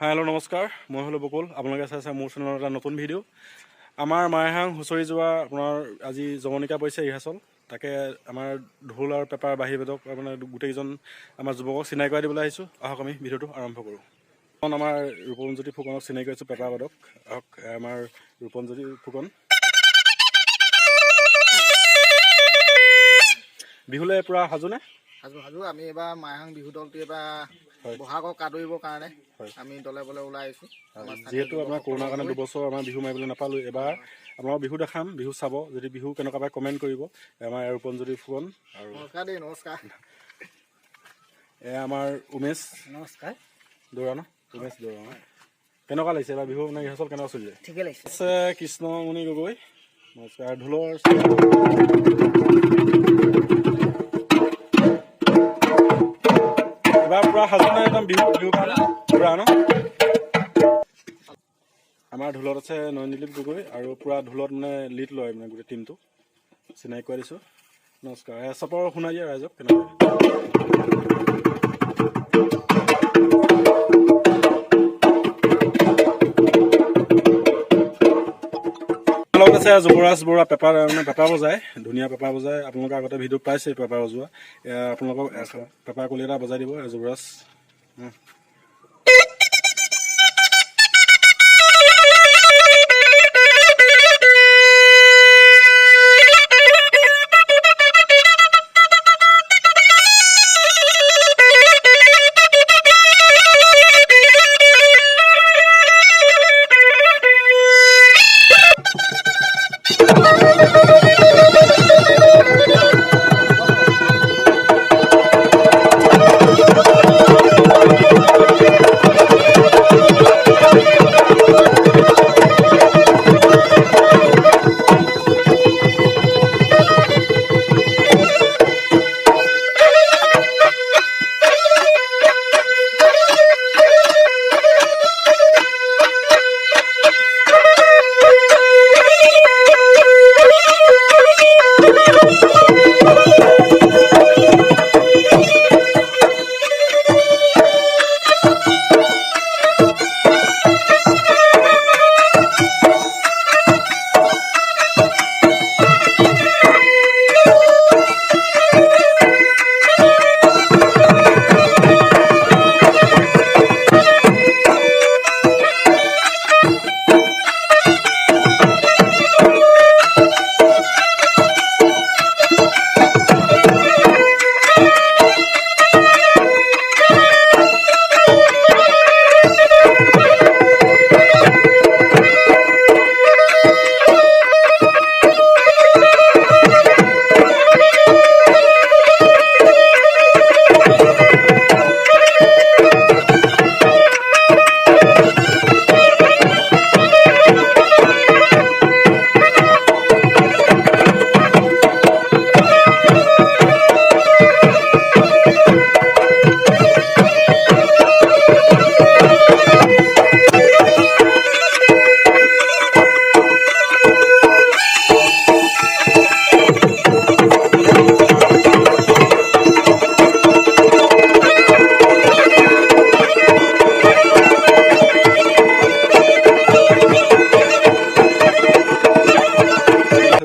Hello' নমস্কাৰ, মই হ'লো বকুল। আপোনালোকে চাইছে মোৰ চেনেলৰ এটা নতুন ভিডিঅ'। আমাৰ মাইহাং হুঁচৰি যোৱা আপোনাৰ আজি জমনিকা পৰিছে ৰিহাৰ্চল। তাকে আমাৰ ঢোল আৰু পেপাৰ বাঁহী বাদক মানে গোটেইকেইজন আমাৰ যুৱকক চিনাকি কৰাই দিবলৈ আহিছোঁ। আহক আমি ভিডিঅ'টো আৰম্ভ কৰোঁ। আমাৰ ৰূপণজ্যোতি ফুকনক চিনাকি কৰিছোঁ, পেপাৰ বাদক। আহক আমাৰ ৰূপণজ্যোতি ফুকন। বিহুলৈ পূৰা সাজুনে? সাজু আমি এবাৰ মাইহাং বিহু দলটো এবাৰ বহাগক আদৰিবৰ কাৰণে আমি দলে বলে ওলাই আহিছোঁ। যিহেতু আপোনাৰ কৰোণাৰ কাৰণে 2 বছৰ আমাৰ বিহু মাৰিবলৈ নাপালোঁ, এবাৰ আপোনালোকৰ বিহু দেখাম, বিহু চাব। যদি বিহু কেনেকুৱা পায় কমেণ্ট কৰিব। আমাৰ ৰূপণজ্যোতি ফুকন আৰু নমস্কাৰ। এয়া আমাৰ উমেশ নমস্কাৰ দৌৰা ন, উমেশ দৌৰা। কেনেকুৱা লাগিছে এবাৰ বিহু মানে ৰিহাৰ্চল কেনেকুৱা চলিছে? ঠিকে লাগিছে। আছে কৃষ্ণমণি গগৈ, নমস্কাৰ। ঢোলৰ এবাৰ পূৰা সাজু নাই একদম বিহু পূৰা ন। আমাৰ ঢোলত আছে নয়নদিলীপ গগৈ আৰু পূৰা ঢোলত মানে লিড লয় মানে গোটেই টিমটো। চিনাকি কৰাই দিছোঁ। নমস্কাৰ। চবৰ শুনাই দিয়া ৰাইজক কেনেকৈ লগত আছে যুৱৰাজ বৰুৱা, পেপাৰ মানে পেপাৰ বজায়, ধুনীয়া পেপাৰ বজায়। আপোনালোকে আগতে ভিডিঅ' পাইছে পেপাৰ বজোৱা। আপোনালোকক পেপাৰ কলি এটা বজাই দিব যুৱৰাজ।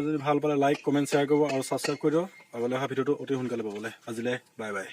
যদি ভাল পালে লাইক কমেণ্ট শ্বেয়াৰ কৰিব আৰু ছাবস্ক্ৰাইব কৰি দিয়ক। আগলৈ অহা ভিডিঅ'টো অতি সোনকালে পাবলৈ। আজিলৈ বাই বাই।